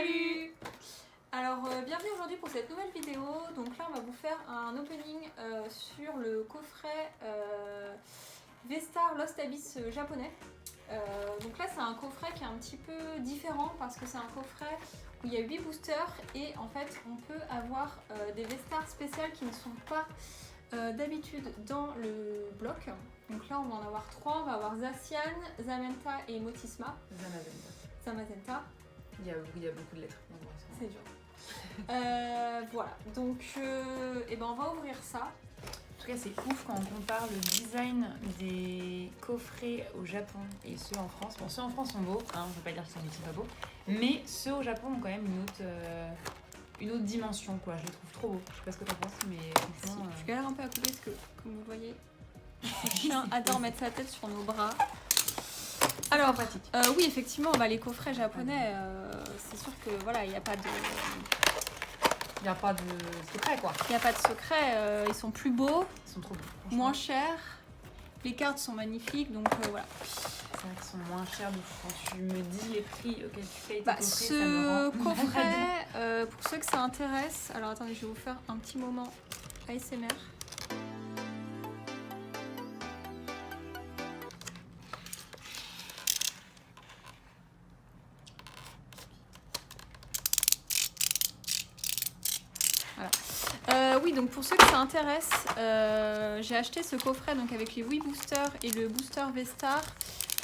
Salut! Alors bienvenue aujourd'hui pour cette nouvelle vidéo. Donc là on va vous faire un opening sur le coffret V-Star Lost Abyss japonais. Donc là c'est un coffret qui est un petit peu différent parce que c'est un coffret où il y a 8 boosters et en fait on peut avoir des V-Stars spéciales qui ne sont pas d'habitude dans le bloc. Donc là on va en avoir 3, on va avoir Zacian, Zamenta et Motisma. Zamazenta. Il y a beaucoup de lettres. C'est dur. Voilà, donc on va ouvrir ça. En tout cas, c'est ouf quand on compare le design des coffrets au Japon et ceux en France. Bon, ceux en France sont beaux, hein, on ne peut pas dire qu'ils sont pas beaux, mais ceux au Japon ont quand même une autre dimension, quoi. Je les trouve trop beaux. Je sais pas ce que t'en penses, mais franchement. Je galère un peu à couper parce que, comme vous voyez, le chien adore mettre sa tête sur nos bras. Alors, oui, effectivement, les coffrets japonais, c'est sûr que voilà, il n'y a pas de. Il n'y a pas de secret, quoi. Il n'y a pas de secret, ils sont plus beaux, Ils sont trop beaux. moins chers, les cartes sont magnifiques, donc voilà. C'est vrai qu'ils sont moins chers, donc quand tu me dis les prix auxquels tu payes tes coffrets, ce ça me rend coffret, pour ceux que ça intéresse, alors attendez, je vais vous faire un petit moment ASMR. Oui, donc pour ceux que ça intéresse, j'ai acheté ce coffret donc avec les 8 boosters et le booster V-Star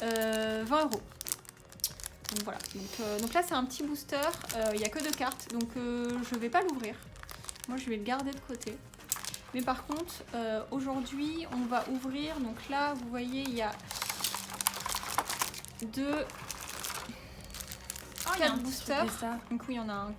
20 €. Donc voilà, donc là c'est un petit booster, il n'y a que 2 cartes, donc je ne vais pas l'ouvrir. Moi je vais le garder de côté. Mais par contre, aujourd'hui on va ouvrir, donc là vous voyez il y a 4 boosters. Donc oui, on a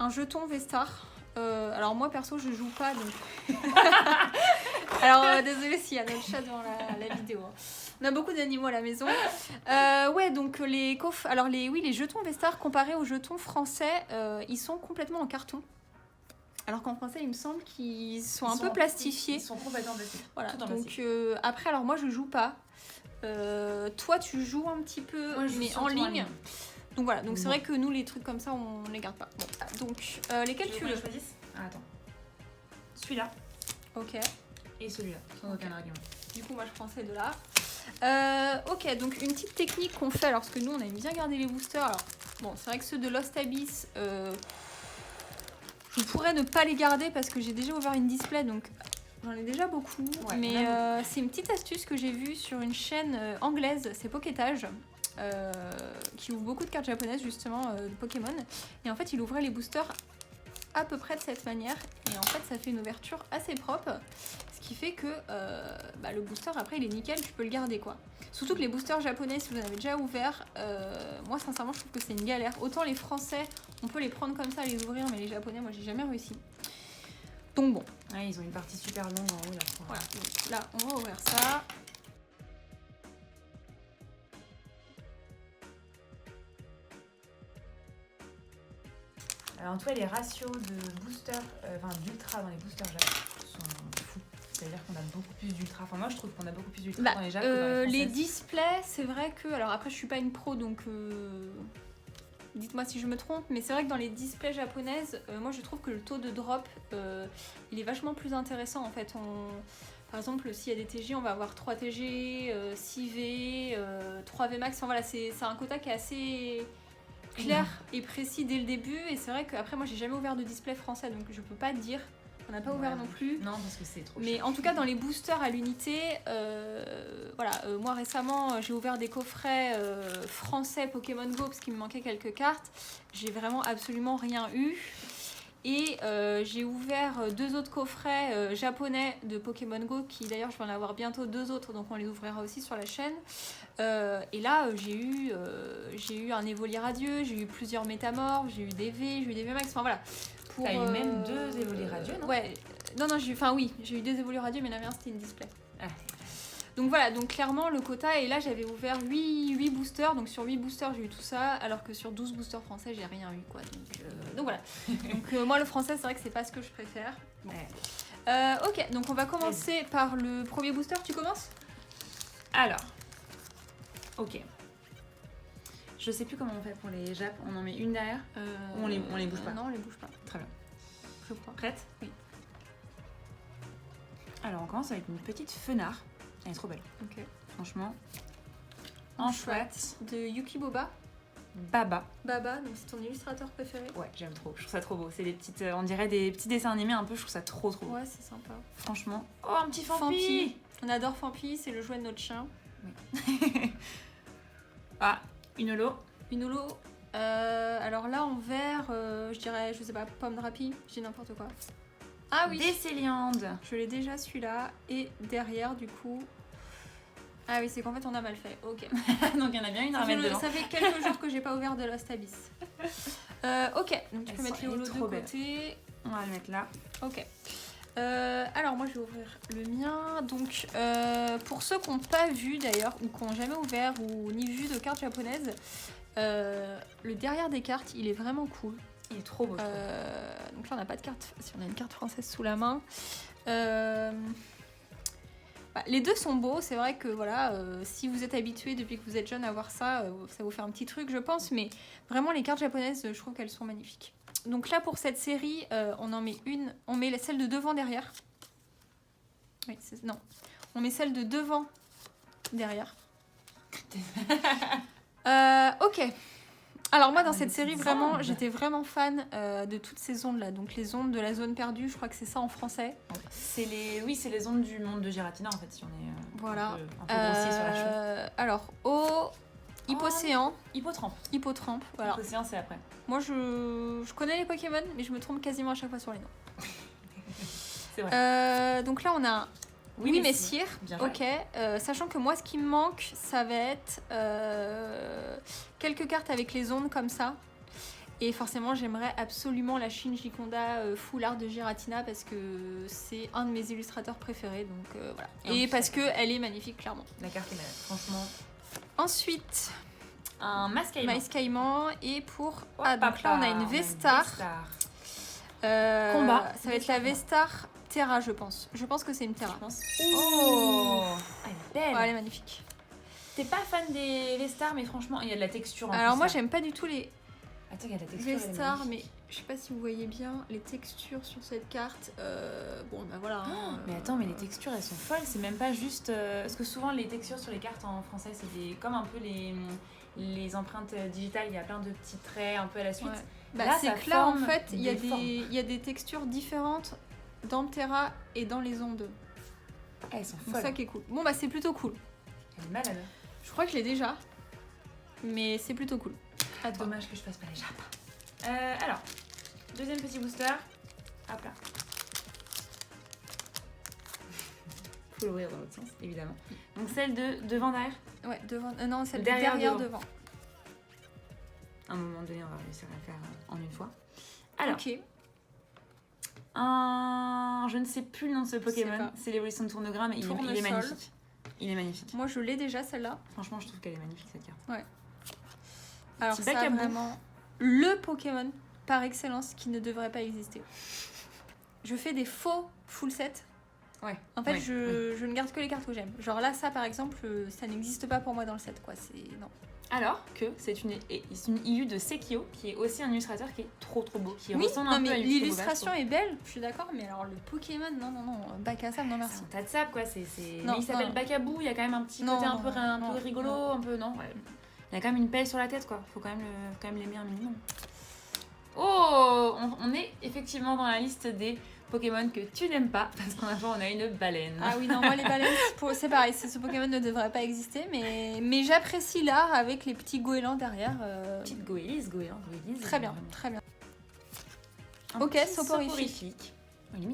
un jeton V-Star. Alors moi perso je joue pas donc. Alors désolée s'il y a notre chat dans la vidéo. On a beaucoup d'animaux à la maison. Ouais, donc les coffres. Alors les jetons V-Star comparés aux jetons français, ils sont complètement en carton. Alors qu'en français il me semble qu'ils sont un peu plastifiés. Ils sont complètement plastifiés. Voilà. Donc après alors moi je joue pas. Toi tu joues un petit peu, moi, mais en ligne. Donc voilà, donc c'est vrai que nous les trucs comme ça on les garde pas. Bon, donc lesquels tu veux? Attends. Celui-là. Ok. Et celui-là, sans aucun argument. Du coup moi je prends ces deux-là. Ok, donc une petite technique qu'on fait, alors parce que nous on aime bien garder les boosters. Alors bon, c'est vrai que ceux de Lost Abyss, je pourrais ne pas les garder parce que j'ai déjà ouvert une display, donc j'en ai déjà beaucoup. Ouais, mais c'est une petite astuce que j'ai vue sur une chaîne anglaise, c'est Pokétage. Qui ouvre beaucoup de cartes japonaises justement de Pokémon, et en fait il ouvrait les boosters à peu près de cette manière et en fait ça fait une ouverture assez propre, ce qui fait que le booster après il est nickel, tu peux le garder quoi. Surtout que les boosters japonais, si vous en avez déjà ouvert, moi sincèrement je trouve que c'est une galère. Autant les français on peut les prendre comme ça, les ouvrir, mais les japonais moi j'ai jamais réussi. Donc bon, ouais, ils ont une partie super longue en haut là. Voilà, donc là on va ouvrir ça. Alors en tout cas les ratios de booster, d'ultra dans les boosters sont fous. C'est-à-dire qu'on a beaucoup plus d'ultra. Enfin moi je trouve qu'on a beaucoup plus d'ultra dans les Jap que dans les françaises. Les displays, c'est vrai que... Alors après je suis pas une pro donc dites-moi si je me trompe, mais c'est vrai que dans les displays japonaises, moi je trouve que le taux de drop il est vachement plus intéressant en fait. Par exemple s'il y a des TG, on va avoir 3 TG, 6V, 3V max. Enfin voilà, c'est un quota qui est assez clair et précis dès le début, et c'est vrai qu'après moi j'ai jamais ouvert de display français donc je peux pas te dire, on n'a pas ouvert non plus. Non parce que c'est trop mais cher. En tout cas dans les boosters à l'unité, moi récemment j'ai ouvert des coffrets français Pokémon Go parce qu'il me manquait quelques cartes, j'ai vraiment absolument rien eu. Et j'ai ouvert 2 autres coffrets japonais de Pokémon Go, qui d'ailleurs je vais en avoir bientôt 2 autres, donc on les ouvrira aussi sur la chaîne. Et là j'ai eu un Evoli Radieux, j'ai eu plusieurs Métamorphes, j'ai eu des V, j'ai eu des V Max, enfin voilà. T'as eu même 2 Evoli Radieux, non? Ouais, non j'ai eu 2 Evoli Radieux, mais la mienne c'était une display. Ah. Donc voilà, donc clairement le quota, et là j'avais ouvert 8 boosters, donc sur 8 boosters j'ai eu tout ça, alors que sur 12 boosters français j'ai rien eu quoi, donc voilà. Donc moi le français c'est vrai que c'est pas ce que je préfère. Bon. Ok, donc on va commencer par le premier booster, tu commences? Alors, ok. Je sais plus comment on fait pour les japs. On en met une derrière ou on les bouge pas? Non, on les bouge pas. Très bien. Je crois. Prête? Oui. Alors, on commence avec une petite fenard. Elle est trop belle. Ok. Franchement. En chouette. De Yuki Boba. Baba. Baba, donc c'est ton illustrateur préféré? Ouais, j'aime trop. Je trouve ça trop beau. C'est des petites, on dirait des petits dessins animés un peu. Je trouve ça trop beau. Ouais, c'est sympa. Franchement. Oh, un petit Fampi. On adore Fampi, c'est le jouet de notre chien. Oui. Ah, une holo. Une holo. Alors là, en vert, je dirais, je sais pas, pomme drapi, je dis n'importe quoi. Ah oui. Décéliande. Je l'ai déjà celui-là. Et derrière, du coup. Ah oui, c'est qu'en fait, on a mal fait. Ok. Donc il y en a bien une à remettre devant. Ça fait quelques jours que j'ai pas ouvert de Lost Abyss. Ok, donc tu peux mettre les holos de côté. On va le mettre là. Ok. Alors moi je vais ouvrir le mien. Donc pour ceux qui n'ont pas vu d'ailleurs ou qui n'ont jamais ouvert ou ni vu de cartes japonaises, le derrière des cartes il est vraiment cool. Il est trop beau. Donc là on n'a pas de carte, si on a une carte française sous la main. Les deux sont beaux, c'est vrai que voilà, si vous êtes habitué depuis que vous êtes jeune à voir ça, ça vous fait un petit truc je pense, mais vraiment les cartes japonaises je trouve qu'elles sont magnifiques. Donc là pour cette série, on en met une, on met celle de devant derrière. Oui, non, on met celle de devant derrière. Ok. Alors moi dans cette série vraiment, j'étais vraiment fan de toutes ces ondes là. Donc les ondes de la zone perdue, je crois que c'est ça en français. C'est les ondes du monde de Giratina en fait si on est voilà. un peu grossier sur la chose. Alors au Hippocéan. Hippotrampe. Voilà. Hippocéan c'est après. Moi je connais les Pokémon mais je me trompe quasiment à chaque fois sur les noms. C'est vrai. Donc là on a oui Messire. Ok. Sachant que moi ce qui me manque ça va être quelques cartes avec les ondes comme ça. Et forcément j'aimerais absolument la Shinji Konda full art de Giratina parce que c'est un de mes illustrateurs préférés. Donc voilà. Et parce qu'elle est magnifique clairement. La carte est malade, franchement. Ensuite un Mascaïman et pour donc là on a une Vestar. Combat. Ça va être la Vestar Terra je pense. Je pense que c'est une Terra. Oh, elle est belle. Elle est magnifique. T'es pas fan des Vestar mais franchement il y a de la texture. Alors moi j'aime pas du tout les Attends, il y a de la texture. Vestar mais je sais pas si vous voyez bien les textures sur cette carte. Bon bah voilà. Mais attends, mais les textures elles sont folles. C'est même pas juste. Parce que souvent les textures sur les cartes en français c'est comme un peu les empreintes digitales. Il y a plein de petits traits un peu à la suite. Ouais. Là, c'est que là en fait il y a des textures différentes dans le Terra et dans les ondes. Elles sont folles. C'est ça qui est cool. Bon bah c'est plutôt cool. Elle est malade. Je crois que je l'ai déjà. Mais c'est plutôt cool. Dommage que je fasse pas les japes. Alors, deuxième petit booster. Hop là. Faut l'ouvrir dans l'autre sens, évidemment. Donc celle de devant derrière. Ouais, devant. Non, celle derrière devant. À un moment donné, on va réussir à le faire en une fois. Alors. Ok. Je ne sais plus le nom de ce Pokémon. C'est l'évolution de Tournegramme et il est magnifique. Il est magnifique. Moi, je l'ai déjà celle-là. Franchement, je trouve qu'elle est magnifique cette carte. Ouais. Alors ça, vraiment, le Pokémon par excellence qui ne devrait pas exister. Je fais des faux full set. Ouais. En fait, je ne garde que les cartes que j'aime. Genre là, ça par exemple, ça n'existe pas pour moi dans le set, quoi. Non. Alors que c'est une illu de Sekio qui est aussi un illustrateur qui est trop beau, qui ressemble un peu à Yuki l'illustration est belle, je suis d'accord, mais alors le Pokémon, non, bac à sable, non merci. C'est un tas de sable quoi, mais il s'appelle Bakabou, il y a quand même un petit côté un peu rigolo, un peu il y a quand même une pelle sur la tête quoi, faut quand même l'aimer un minimum. Oh, on est effectivement dans la liste des Pokémon que tu n'aimes pas parce qu'en avant on a une baleine. Ah oui, non, moi les baleines, c'est pareil, ce Pokémon ne devrait pas exister, mais j'apprécie l'art avec les petits goélands derrière. Petite goélis. Très bien, très bien. Ok, soporifique.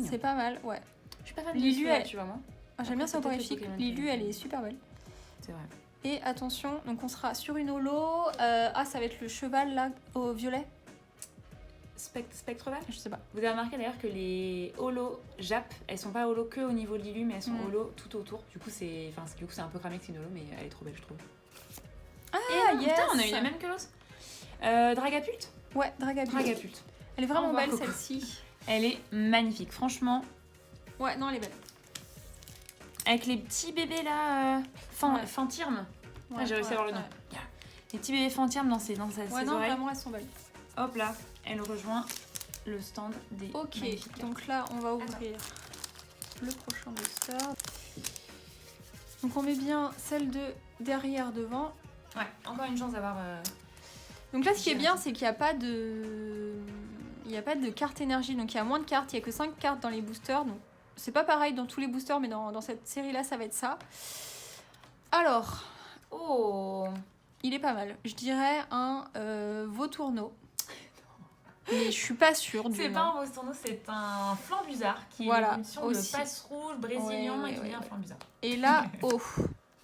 C'est pas mal, ouais. Je suis pas fan de Lilu, tu vois moi. J'aime bien soporifique. Lilu, elle est super belle. C'est vrai. Et attention, donc on sera sur une holo. Ça va être le cheval là au violet. Spectreval, je sais pas. Vous avez remarqué d'ailleurs que les holos Jap, elles sont pas holos que au niveau de Lilu, mais elles sont holos tout autour. Du coup, c'est un peu cramé que c'est une holo, mais elle est trop belle, je trouve. Yes. Putain, on a eu la même que l'autre. Dragapult. Ouais, Dragapult. Elle est vraiment belle celle-ci. Elle est magnifique, franchement. Ouais, non, elle est belle. Avec les petits bébés là, Fantirme. J'ai réussi à avoir le nom. Les petits bébés Fantium dans ses Ouais, ses non, oreilles. vraiment, elles sont belles. Hop là, elle rejoint le stand des Ok, magnifiques cartes. donc là, on va ouvrir le prochain booster. Donc on met bien celle de derrière, devant. Ouais, encore une chance d'avoir... Donc là, ce qui est bien, c'est qu'il n'y a pas de... Il n'y a pas de carte énergie, donc il y a moins de cartes, il n'y a que 5 cartes dans les boosters. Donc c'est pas pareil dans tous les boosters, mais dans cette série-là, ça va être ça. Alors, Oh, il est pas mal. Je dirais un Vautourneau. Mais je suis pas sûre du c'est nom. pas un Vostourneau, c'est un Flambusard qui Voilà, est l'évolution aussi. de passe rouge brésilien Ouais, et qui ouais, devient un ouais. Flambusard. Et là, oh.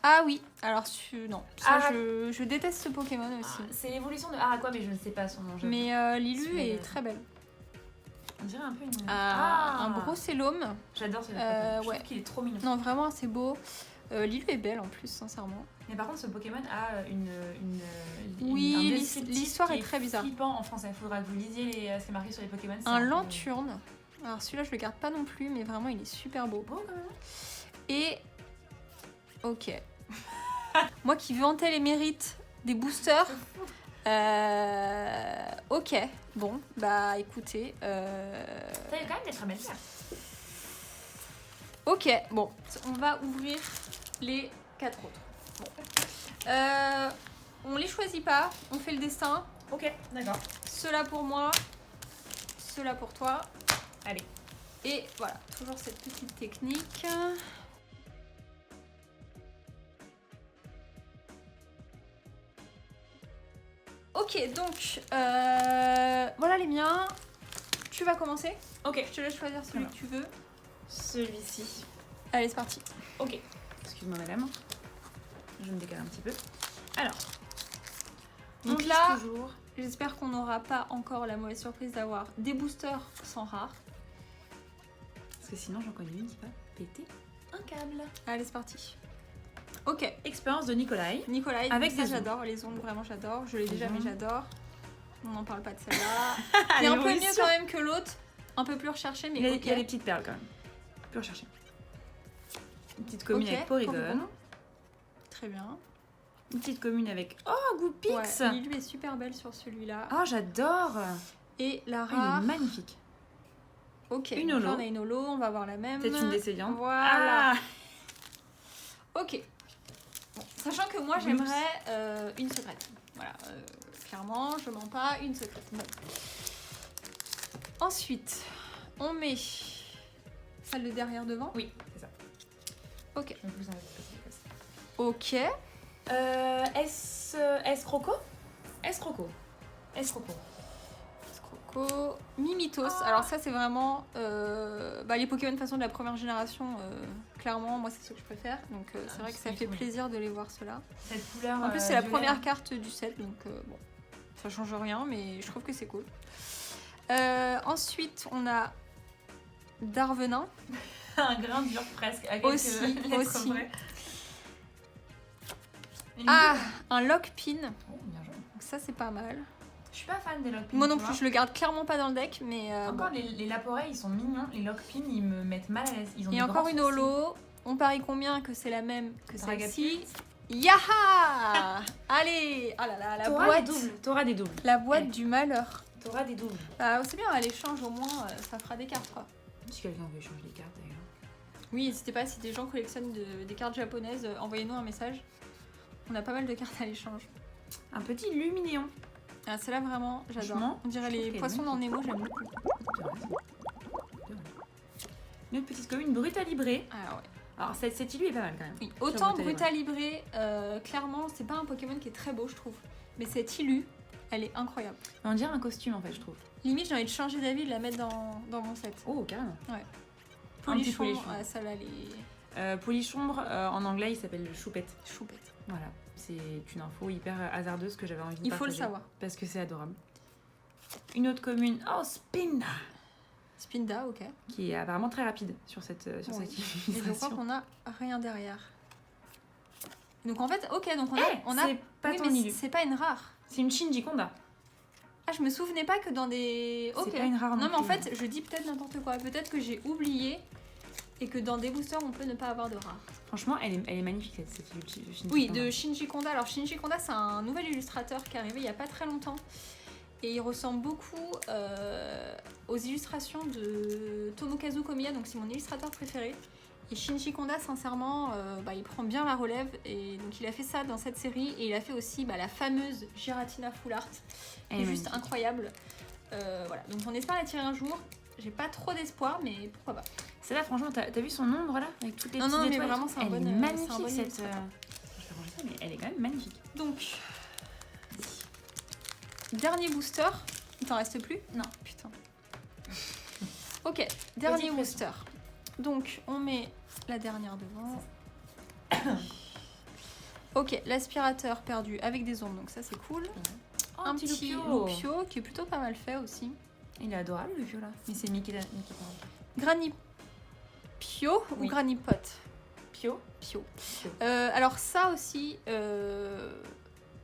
Ah oui, alors non. Ça, Ah. je déteste ce Pokémon aussi. Ah, c'est l'évolution de Araquois, mais je ne sais pas son nom. Mais Lilu Celui-là. est très belle. On dirait un peu une... Un Brocellum. J'adore ce Pokémon. Je ouais. trouve qu'il est trop mignon. Non, vraiment, c'est beau. Lilu est belle en plus, sincèrement. Mais par contre, ce Pokémon a Oui, un descriptif l'histoire qui est très bizarre. flippant en français. Il faudra que vous lisiez ce qui est marqué sur les Pokémon. c'est Un peu Lanturne. Alors celui-là, je le garde pas non plus, mais vraiment, il est super beau. beau quand même. Et... Ok. Moi qui vantais les mérites des boosters... Ok. Bon, bah écoutez... Ça a quand même des très belles cartes. Ok, bon, on va ouvrir les 4 autres. Bon. On les choisit pas, on fait le destin. Ok, d'accord. Ceux-là pour moi, ceux-là pour toi. Allez. Et voilà, toujours cette petite technique. Ok, donc voilà les miens. Tu vas commencer. Ok. Je te laisse choisir celui que tu veux. Celui-ci. Allez, c'est parti. Ok. Excuse-moi madame. Je me décale un petit peu. Alors. Donc on vise là, toujours. j'espère qu'on n'aura pas encore la mauvaise surprise d'avoir des boosters sans rares. Parce que sinon j'en connais une qui va péter un câble. Allez, c'est parti. Ok, Expérience de Nikolai. Nicolas, Avec ça des j'adore, les ongles vraiment j'adore. Je l'ai déjà mais Mhm. j'adore. On n'en parle pas de celle-là. Allez, C'est un on peu est mieux sûr. quand même que l'autre. Un peu plus recherché, mais ok. Il y a des petites perles quand même. Plus rechercher. Une petite commune Ok, avec Porygon. Porygon. Très bien. Une petite commune avec... Oh, Goopix. Ouais, Lilu est super belle sur celui-là. Oh, j'adore. Et la Ah, il rare. est magnifique. Ok, Une donc là, holo. on a une holo, on va avoir la même. Peut-être une décéliante. Voilà. Ah. Ok. Bon, sachant que moi j'aimerais une secrète. Voilà, clairement, je mens pas, une secrète. Bon. Ensuite, on met celle de derrière devant. Oui, c'est ça. Ok. Je me pousse un peu. Ok. Escroco. Escroco. Escroco. Croco. Mimitos. Ah. Alors ça c'est vraiment les Pokémon de façon de la première génération. Clairement, moi c'est ce que je préfère. Donc c'est vrai que ça fait plaisir de les voir ceux-là. Cette couleur. En plus c'est la première carte du set, donc bon, ça change rien, mais je trouve que c'est cool. Ensuite, on a Darvenin. Un grain dur presque. À quelques Aussi, lettres aussi. près. Une Ah, boule. un Lockpin. Donc Oh, bien joué. ça c'est pas mal. Je suis pas fan des Lockpins. Moi non tu plus, vois. je le garde clairement pas dans le deck, mais Encore bon. les Laporets, ils sont mignons. Les Lockpins, ils me mettent mal à l'aise. Ils ont Et des encore grands une sourcils. holo. On parie combien que c'est la même que celle-ci? Dragapult. Yaha. Allez. Oh là là, la T'auras boîte. des doubles. T'auras des doubles. La boîte Ouais. du malheur. T'auras des doubles. C'est bien, à l'échange au moins, ça fera des cartes quoi. Si quelqu'un veut échanger les cartes d'ailleurs. Oui, n'hésitez pas, si des gens collectionnent des cartes japonaises, envoyez-nous un message. On a pas mal de cartes à l'échange. Un petit Luminéon. Ah, celle-là vraiment, j'adore. Franchement, On dirait je trouve les qu'elle est poissons dans Nemo, j'aime beaucoup. Une petite commune Brutalibré. Ah ouais. Alors cette illu est pas mal quand même. Oui, autant Brutalibré. Brutalibré, clairement, c'est pas un Pokémon qui est très beau, je trouve. Mais cette Illu, elle est incroyable. On dirait un costume en fait, je trouve. Limite, j'ai envie de changer d'avis et de la mettre dans mon set. Oh, carrément. Polichon, Polichon. celle-là, elle est Polichombre, en anglais, il s'appelle le choupette. choupette. Voilà, c'est une info hyper hasardeuse que j'avais envie de Il faut le partager, savoir. parce que c'est adorable. Une autre commune, oh, Spinda, Spinda, ok. qui est apparemment très rapide sur cette Oui. Et je crois illustration. qu'on a rien derrière. Donc en fait, ok, donc on a c'est pas oui, ton mais illu. c'est pas une rare. C'est une Shinji Konda. Ah, je me souvenais pas que dans des... Ok. C'est pas une rare Non, mais en plus. fait, je dis peut-être n'importe quoi. Peut-être que j'ai oublié et que dans des boosters, on peut ne pas avoir de rare. Franchement, elle est magnifique cette Shinji Oui, Kondo. de Shinji Kondo. Alors Shinji Kondo, c'est un nouvel illustrateur qui est arrivé il n'y a pas très longtemps. Et il ressemble beaucoup aux illustrations de Tomokazu Komiya, donc c'est mon illustrateur préféré. Et Shinji Kondo, sincèrement, il prend bien la relève. Et donc il a fait ça dans cette série. Et il a fait aussi la fameuse Giratina Full Art, qui est juste incroyable. Voilà, donc on espère la tirer un jour. J'ai pas trop d'espoir, mais pourquoi pas. Celle-là, franchement, t'as vu son ombre là avec toutes les petites Non, mais étoiles. vraiment, c'est un elle bon est magnifique c'est un bon cette. illustrateur. Je vais ranger ça, mais elle est quand même magnifique. Donc, dernier booster. Il t'en reste plus? Non. Putain. Ok, dernier booster. Donc, on met la dernière devant. Ok, l'aspirateur perdu avec des ombres, donc ça c'est cool. Oh, un petit Lupio qui est plutôt pas mal fait aussi. Il est adorable le Lupio là. Mais c'est Mickey Granny Pio ou Granny Pot? Pio. Alors ça aussi,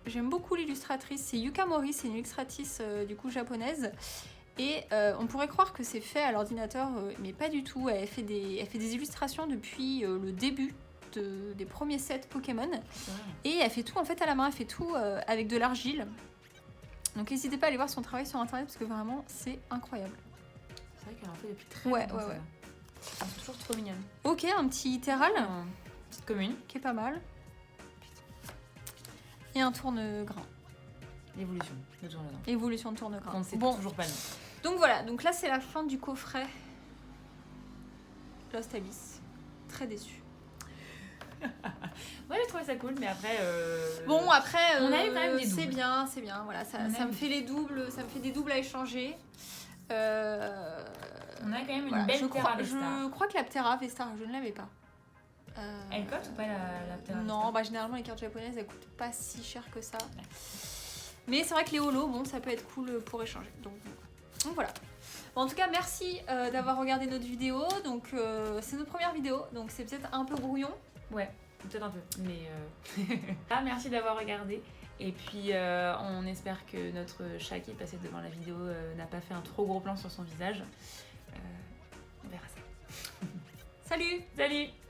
j'aime beaucoup l'illustratrice. C'est Yuka Mori, c'est une illustratrice du coup japonaise. Et on pourrait croire que c'est fait à l'ordinateur, mais pas du tout. Elle fait des illustrations depuis le début des premiers sets Pokémon. Et elle fait tout en fait à la main, elle fait tout avec de l'argile. Donc n'hésitez pas à aller voir son travail sur internet parce que vraiment c'est incroyable. C'est vrai qu'elle en fait depuis très longtemps. Ouais. C'est toujours trop mignonne. Ok, un petit Terral. Petite commune. Qui est pas mal. Et un tourne-grain. L'évolution de tourne-grain. Évolution de tourne-grain. On ne sait toujours pas le nom. Donc voilà, donc là c'est la fin du coffret Lost Abyss. Très déçue. Ouais, j'ai trouvé ça cool, mais après. Bon, après, on a eu quand même des doubles. C'est bien, voilà, ça me fait les doubles, ça me fait des doubles à échanger. On a quand même une belle Terra Vestar. Je crois que la Terra Vestar, je ne l'avais pas. Elle cote ou pas la Terra Non, généralement les cartes japonaises elles coûtent pas si cher que ça. Ouais. Mais c'est vrai que les holos, bon, ça peut être cool pour échanger. Donc voilà. Bon, en tout cas, merci d'avoir regardé notre vidéo. Donc c'est notre première vidéo, donc c'est peut-être un peu brouillon. Ouais, peut-être un peu, mais merci d'avoir regardé. Et puis on espère que notre chat qui est passé devant la vidéo n'a pas fait un trop gros plan sur son visage. On verra ça. Salut! Salut!